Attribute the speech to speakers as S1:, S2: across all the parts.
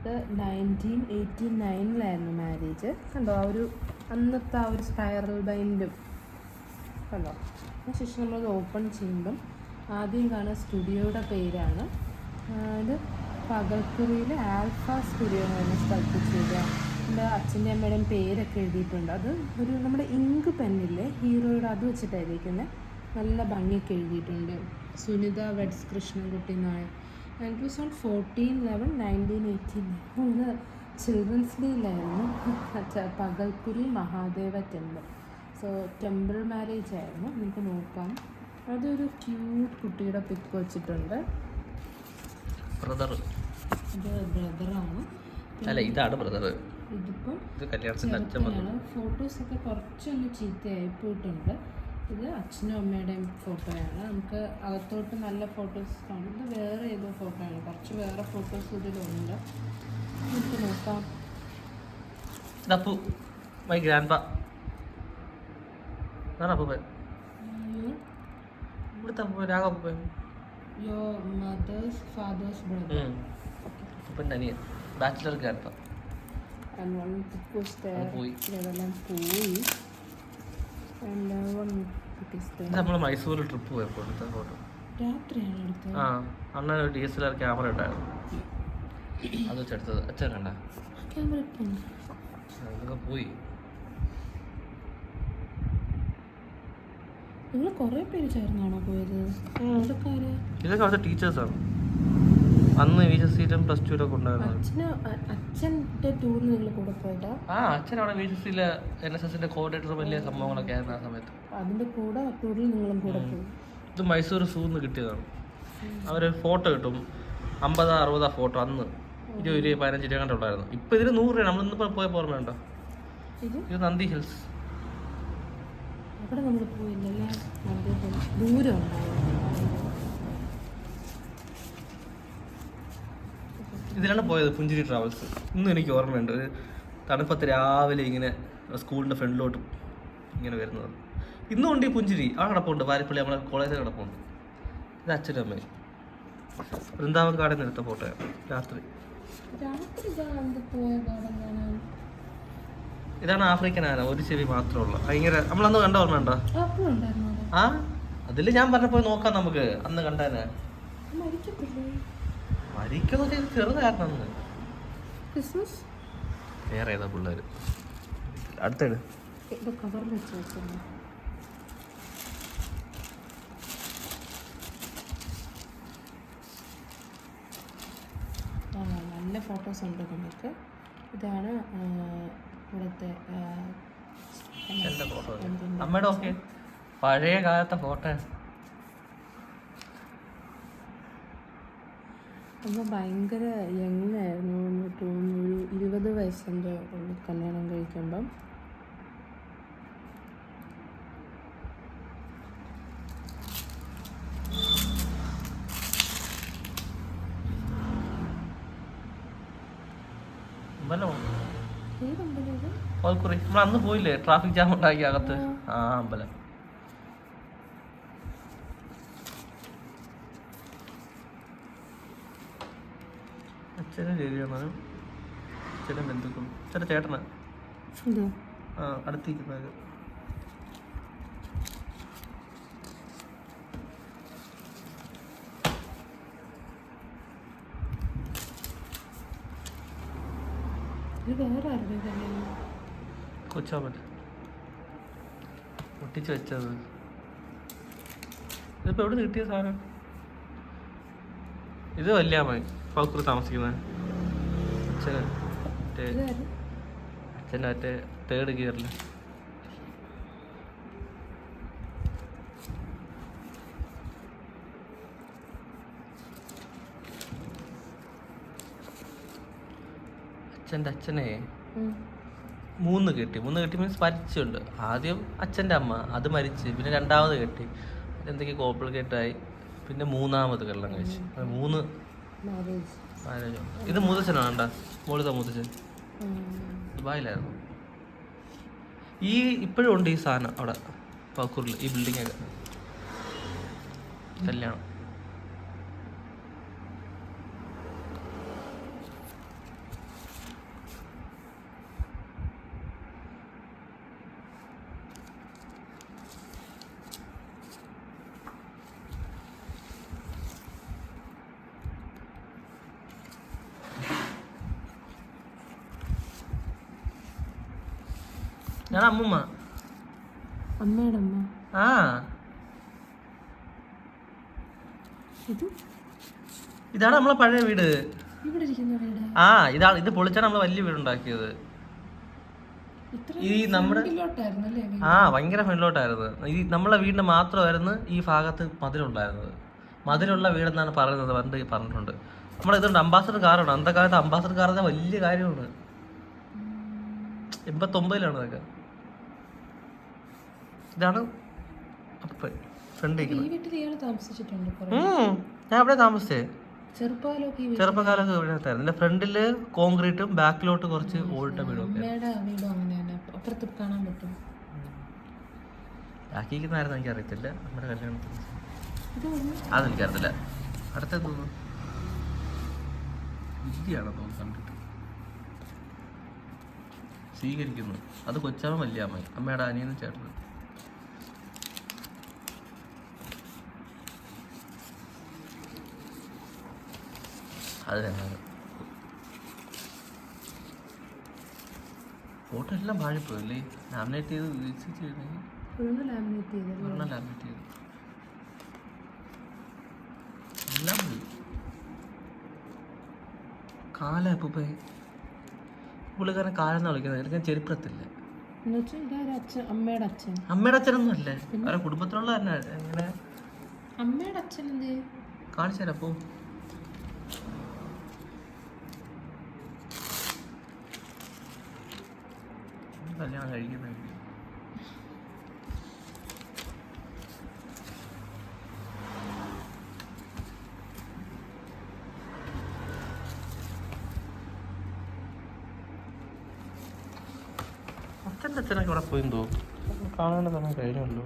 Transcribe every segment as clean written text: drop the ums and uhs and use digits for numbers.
S1: ഇത് 1989 മാരേജ്. കണ്ടോ ആ ഒരു അന്നത്തെ ആ ഒരു സ്പൈറൽ ബൈൻഡും കണ്ടോ. അതിനുശേഷം നമ്മളത് ഓപ്പൺ ചെയ്യുമ്പം ആദ്യം കാണുന്ന സ്റ്റുഡിയോയുടെ പേരാണ്. ഇത് പകൽക്കുറിയിൽ ആൽഫ സ്റ്റുഡിയോ എന്ന് പറഞ്ഞ സ്ഥലത്ത് ചെയ്ത എൻ്റെ അച്ഛൻ്റെ അമ്മയുടെയും പേരൊക്കെ എഴുതിയിട്ടുണ്ട്. അത് ഒരു നമ്മുടെ ഇങ്ക് പെന്നില്ലേ ഹീറോയുടെ, അത് വെച്ചിട്ടായിരിക്കുന്നത്. നല്ല ഭംഗിയൊക്കെ എഴുതിയിട്ടുണ്ട്. Sunita weds Krishnankutty Nair. And it was on 14/11/1989. ഇത് ചിൽഡ്രൻസ് ഡേയിലായിരുന്നു. Pakalkuri Mahadeva temple. So temple marriage ആയിരുന്നു. നമുക്ക് നോക്കാം. അതൊരു ക്യൂട്ട് കുട്ടിയുടെ പിക്ക് വെച്ചിട്ടുണ്ട്. ഇത് ബ്രദറാണ്.
S2: അല്ല, ഇതാണ് ബ്രദർ.
S1: ഇതിപ്പം
S2: ചെറുക്കനാണ്.
S1: ഫോട്ടോസൊക്കെ കുറച്ചൊന്ന് ചീത്തയായി പോയിട്ടുണ്ട്. ഇത് അച്ഛനും അമ്മയുടെയും ഫോട്ടോയാണ്. നമുക്ക് അകത്തോട്ട് നല്ല ഫോട്ടോസ് കാണും. ഇത് വേറെ ഏതോ ഫോട്ടോയാണ്. കുറച്ച് വേറെ ഫോട്ടോസ് ഇതിലുണ്ട്. നമുക്ക് നോക്കാം.
S2: മൈ ഗ്രാൻഡ് ഫാ.
S1: Your mother's father's brother.
S2: Bachelor grand ഫാ.
S1: And one pic was there. ഇതെല്ലാം പോയി. And one pic is there.
S2: നമ്മൾ മൈസൂർ ട്രിപ്പ് പോയപ്പോൾ എടുത്ത ഫോട്ടോ.
S1: രാത്രിയാണ് എടുത്തത്.
S2: അണ്ണൻ ഒരു DSLR ക്യാമറ ഉണ്ടായിരുന്നു, അത് വെച്ചെടുത്തത്. അച്ഛൻ കണ്ട
S1: ക്യാമറ
S2: അതൊക്കെ പോയി.
S1: നിങ്ങൾ കുറേ പേര് ചേർന്നാണോ പോയത്?
S2: ഇതൊക്കെ അവിടുത്തെ ടീച്ചേഴ്സാണ്. അന്ന് VHSCയിലും +2 ഉണ്ടായിരുന്നു.
S1: അച്ഛൻ്റെ ടൂറിന് നിങ്ങൾ കൂടെ പോയതാ?
S2: അച്ഛൻ അവിടെ VHSCയിലെ NSSന്റെ കോർഡിനേറ്റർ, വലിയ സംഭവങ്ങളൊക്കെ ആയിരുന്നു ആ സമയത്ത്.
S1: അതിൻ്റെ കൂടെ ടൂറിൽ നിങ്ങളും കൂടെ പോയി.
S2: ഇത് മൈസൂർ സൂന്ന് കിട്ടിയതാണ്. അവർ ഫോട്ടോ കിട്ടും, 50-60 ഫോട്ടോ. അന്ന് 20-15 രൂപ കണ്ടുണ്ടായിരുന്നു. ഇപ്പം ഇതിന് 100 രൂപ. നമ്മളിന്നിപ്പോൾ പോയപ്പോൾ ഓർമ്മയുണ്ടോ? ഇത് നന്ദി ഹിൽസ്.
S1: അവിടെ നമ്മൾ പോയില്ലല്ലേ, ദൂരം ഉണ്ടായിരുന്നു.
S2: ഇതിലാണ് പോയത്, പുഞ്ചിരി ട്രാവൽസ്. ഇന്നും എനിക്ക് ഓർമ്മയുണ്ട്. ഒരു തണുപ്പത്ത് രാവിലെ ഇങ്ങനെ സ്കൂളിൻ്റെ ഫ്രണ്ടിലോട്ട് ഇങ്ങനെ വരുന്നത്. ഇന്നും ഉണ്ട് ഈ പുഞ്ചിരി. ആ കിടപ്പുണ്ട് വാരിപ്പള്ളി, നമ്മളെ കോളേജിൽ കിടപ്പുണ്ട്. ഇത് അച്ഛനും അമ്മയും. വൃന്ദാവൻ കാടിൽ നിന്ന് എടുത്ത ഫോട്ടോയാണ്. രാത്രി ഇതാണ് ആഫ്രിക്കൻ ആന, ഒരു ചെവി മാത്രമുള്ള. ഭയങ്കര നമ്മളന്ന് കണ്ട ഓർമ്മയുണ്ടോ? അതില് ഞാൻ പറഞ്ഞ പോയി നോക്കാം നമുക്ക്. അന്ന് കണ്ടാനെ മരിക്കുന്ന ചെറുതായിരുന്നു അന്ന്. വേറെ ഏതാ പിള്ളേര് അടുത്തേട്.
S1: നല്ല ഫോട്ടോസ് ഉണ്ട് നമുക്ക്. ഇതാണ് ഇവിടുത്തെ
S2: അമ്മയുടെ ഒക്കെ പഴയ കാലത്തെ ഫോട്ടോ.
S1: അമ്മ ഭയങ്കര യങ്ങായിരുന്നു എന്ന് തോന്നുന്നു. ഒരു 20 വയസ്സിൻ്റെ കല്യാണം കഴിക്കുമ്പം.
S2: നമ്മൾ അന്ന് പോയില്ലേ, ട്രാഫിക് ജാം ഉണ്ടാക്കി അകത്ത്. അമ്പലം. അച്ഛനും ചേച്ചിയാണ്, അച്ഛനും ബന്ധുക്കളും. അച്ഛൻ്റെ ചേട്ടന് അടുത്തിരിക്കുന്നത്. കൊച്ചാമൻ ഒട്ടിച്ച് വെച്ചത്. ഇതിപ്പോൾ എവിടെ കിട്ടിയ സാധനം? ഇത് വല്യാമ്മ പൗക്കൂർ താമസിക്കുന്നത്. അച്ഛൻ്റെ മറ്റേ 3rd ഗിയറിൽ. അച്ഛൻ്റെ അച്ഛനെ 3 കെട്ടി. 3 കെട്ടി മീൻസ് മരിച്ചുണ്ട്. ആദ്യം അച്ഛൻ്റെ അമ്മ, അത് മരിച്ച്. പിന്നെ 2ാമത് കെട്ടി, എന്തൊക്കെയോ കോംപ്ലിക്കേറ്റായി. പിന്നെ 3ാമത് കല്യാണം കഴിച്ച്. 3 മാരേജ്. ഇത് മുത്തച്ഛനാണ് കണ്ട, മോളിത മുത്തച്ഛൻ ദുബായിലായിരുന്നു. ഈ ഇപ്പോഴും ഉണ്ട് ഈ സാധനം അവിടെ പൗക്കൂറിൽ, ഈ ബിൽഡിങ്ങൊക്കെ. കല്യാണം. ഞാൻ അമ്മൂമ്മ.
S1: അമ്മയുടെ അമ്മ.
S2: ആ ഇതാണ് നമ്മളെ പഴയ വീട്.
S1: ഇവിടെ ഇരിക്കുന്ന വീട്.
S2: ആ ഇത് പൊളിച്ചാണ് നമ്മള് വലിയ വീടുണ്ടാക്കിയത്. ഈ നമ്മുടെ ഭയങ്കര ഫ്രണ്ടിലോട്ടായിരുന്നു. ഈ നമ്മളെ വീടിന് മാത്രമായിരുന്നു ഈ ഭാഗത്ത് മതിലുണ്ടായിരുന്നത്. മതിലുള്ള വീടെന്നാണ് പറയുന്നത്. പണ്ട് പറഞ്ഞിട്ടുണ്ട്. നമ്മുടെ ഇതുണ്ട് അംബാസഡർ കാറാണ്. അന്നത്തെ കാലത്ത് അംബാസഡർ കാർ വലിയ കാര്യമാണ്. 89-ലാണ് അതൊക്കെ. ഇതാണ് ഫ്രണ്ട്. ഞാൻ അവിടെ താമസിച്ചേ. ചെറുപ്പകാലൊക്കെ ഇവിടെത്തായിരുന്നു. എന്റെ ഫ്രണ്ടില് കോൺക്രീറ്റും ബാക്കിലോട്ട് കുറച്ച് ഓടിട്ട വീടും. ബാക്കിയിരിക്കുന്നായിരുന്നു എനിക്കറിയത്തില്ല. നമ്മുടെ കല്യാണത്തിന് അതെനിക്കറിയത്തില്ല. അടുത്ത തോന്നുന്നു വിദ്യയാണോ തോന്നുന്നു കണ്ടിട്ട് സ്വീകരിക്കുന്നു. അത് കൊച്ചമ്മ വലിയ അമ്മ, അമ്മയുടെ അനിയനും ചേട്ടനും. അത് തന്നെയാണ്. ഫോട്ടോ എല്ലാം പാഴിപ്പോയല്ലേ. ലാമിനേറ്റ് ചെയ്ത് ലാമിനേറ്റ് ചെയ്ത് എല്ലാം പോയി. കാലപ്പൂപ്പേ പുള്ളിക്കാരൻ കാലെന്നാ വിളിക്കുന്നത്. എനിക്ക് ചെരുപ്പത്തില്ല. അമ്മയുടെ അച്ഛനൊന്നും അല്ലേ, അവരെ കുടുംബത്തിലുള്ള തന്നെ. എങ്ങനെ
S1: അമ്മയുടെ അച്ഛൻ
S2: കാണിച്ചു തരാം. അപ്പോ കല്യാണം കഴിക്കുന്ന അച്ഛനൊക്കെ ഇവിടെ പോയി തോന്നും. കാണാൻ സമയം കഴിഞ്ഞല്ലോ.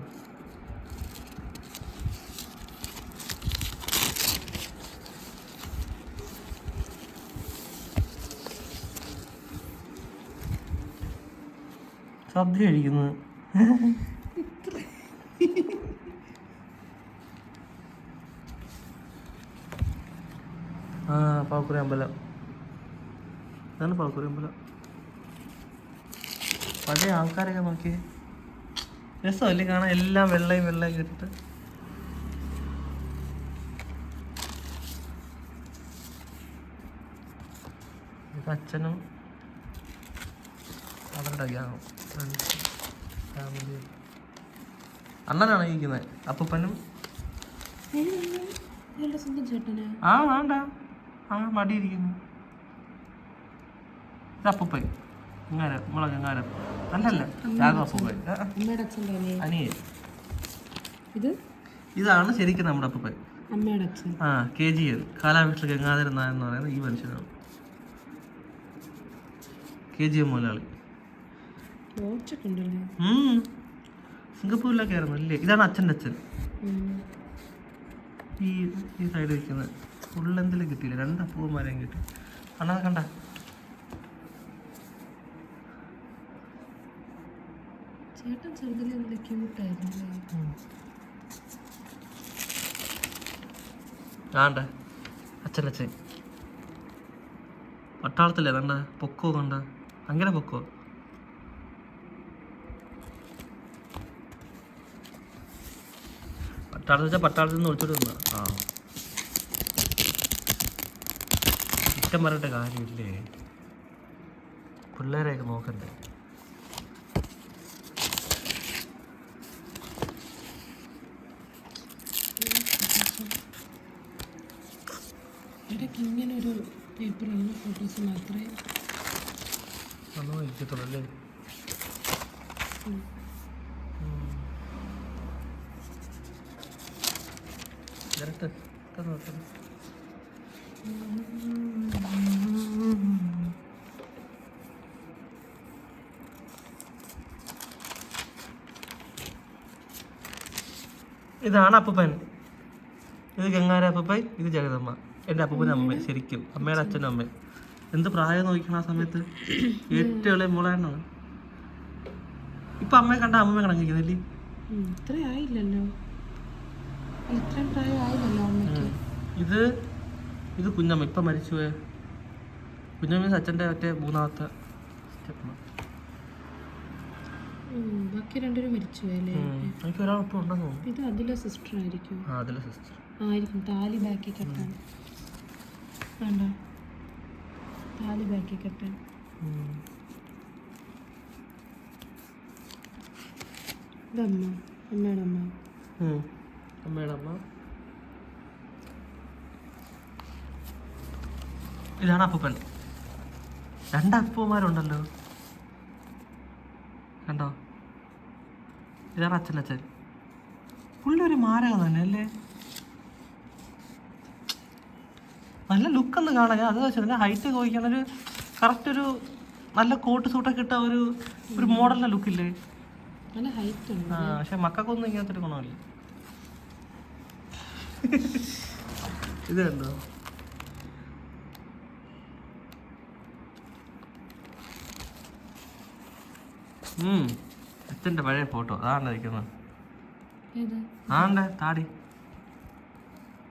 S2: സദ്യ കഴിക്കുന്നത്. പാക്കുറി അമ്പലം. ഇതാണ് പാക്കുറി അമ്പലം. പഴയ ആൾക്കാരൊക്കെ നോക്കി രസമല്ലേ കാണാൻ. എല്ലാം വെള്ളയും ഇട്ടിട്ട്. ഇത് അച്ഛനും അവരുടെ ഫാമിലി. അണ്ണനാണ് ഇരിക്കുന്നത്. അപ്പനും വേണ്ട മടിയിരിക്കുന്നു. ഇത് അപ്പൂപ്പൻ ഇങ്ങാരം മുളകങ്ങാരം. അല്ലല്ല അപ്പൂപ്പൻ അനിയൻ. ഇതാണ് ശരിക്കും നമ്മുടെ അപ്പൂപ്പൻ. KGN കാലാവീട്ടിൽ ഗംഗാധരൻ നായർ എന്ന് പറയുന്നത് ഈ മനുഷ്യനാണ്. KGN മുതലാളി. സിംഗപ്പൂരിലൊക്കെ ആയിരുന്നു അല്ലേ. ഇതാണ് അച്ഛൻ്റെ അച്ഛൻ. ഈ സൈഡ് വയ്ക്കുന്നത് ഫുള്ളെന്തെങ്കിലും കിട്ടിയില്ല. 2 അപ്പൂപ്പന്മാരെയും കിട്ടി. അണ്ണാ കണ്ട
S1: ചേട്ടൻ ചെറുതിലെ ക്യൂട്ടായിരുന്നു.
S2: ആണ്ട അച്ഛൻ പട്ടാളത്തില്ലേ. കണ്ട പൊക്കോ, കണ്ട അങ്ങനെ പൊക്കോ. പട്ടാളത്തിൽ നിന്ന് ഒളിച്ചോട്ട് വന്ന കുറ്റം പറഞ്ഞിട്ട് കാര്യമില്ലേ. പിള്ളേരെയൊക്കെ നോക്കണ്ടേ.
S1: ഇടയ്ക്ക് ഇങ്ങനെ ഒരു പേപ്പറിൽ ഫോട്ടോസ് മാത്രമേ
S2: ഇരിക്കത്തുള്ളൂ അല്ലേ. ഇതാണ് അപ്പൂപ്പൻ. ഇത് ഗംഗാര അപ്പൂപ്പൻ. ഇത് ജഗദമ്മ. എൻ്റെ അപ്പൂപ്പൻ്റെ അമ്മ. ശരിക്കും അമ്മയുടെ അച്ഛനും അമ്മ. എന്ത് പ്രായം നോക്കണം ആ സമയത്ത്. ഏറ്റവും ഇളയ മോളാണ്. ഇപ്പൊ അമ്മയെ കണ്ട അമ്മയെ കണക്കിരിക്കുന്നില്ലേ. ഇത് കുഞ്ഞമ്മ ഇപ്പം മരിച്ചുപോയ കുഞ്ഞമ്മ. അച്ഛൻ്റെ മറ്റേ 3ാമത്തെ സ്റ്റെപ്പ്.
S1: ബാക്കി രണ്ടുപേരും മരിച്ചു പോയല്ലേ?
S2: എനിക്ക് ഒരാളിപ്പോൾ ഉണ്ടെന്ന് തോന്നുന്നു.
S1: ഇത് അതിലെ സിസ്റ്റർ ആയിരിക്കും.
S2: അതിലെ സിസ്റ്റർ
S1: ആയിരിക്കും. താലി ബാക്കി കെട്ടാൻ വേണ്ട, താലി ബാക്കി കെട്ടാൻ. ഇതമ്മ, അമ്മയുടെ അമ്മ.
S2: അമ്മയുടെ അമ്മ. ഇതാണ് അപ്പൂപ്പൻ. 2 അപ്പൂപ്പന്മാരുണ്ടല്ലോ, കണ്ടോ? ഇതാണ് അച്ഛൻ. പുള്ളി ഒരു മാരകം തന്നെ അല്ലേ? നല്ല ലുക്കൊന്ന് കാണാൻ. ഞാൻ അത് വെച്ചാൽ ഹൈറ്റ് ചോദിക്കാൻ ഒരു കറക്റ്റ് ഒരു നല്ല കോട്ട് സൂട്ടൊക്കെ ഇട്ട ഒരു മോഡലിൻ്റെ ലുക്കില്ലേ?
S1: നല്ല ഹൈറ്റ് ഉണ്ട്.
S2: പക്ഷെ മക്കൾക്കൊന്നും ഇങ്ങനത്തെ ഒരു ഗുണമില്ല. ഇത് കണ്ടോ? അച്ഛൻ്റെ പഴയ ഫോട്ടോ അതാണ് ഇരിക്കുന്നത്. ആണ്ടെ താടി.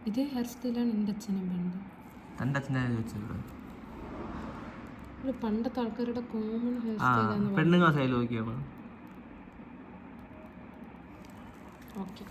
S1: ഇതേ ഹെയർ സ്റ്റൈലാണ് എൻ്റെ അച്ഛനും പണ്ട്.
S2: എൻ്റെ അച്ഛൻ്റെ ചോദിച്ചത്
S1: പണ്ടത്തെ ആൾക്കാരുടെ കോമൺ ഹെയർ സ്റ്റൈലാണ്.
S2: പെണ്ണുങ്ങൾ സ്റ്റൈൽ നോക്കിയാണ്.
S1: ഓക്കെ.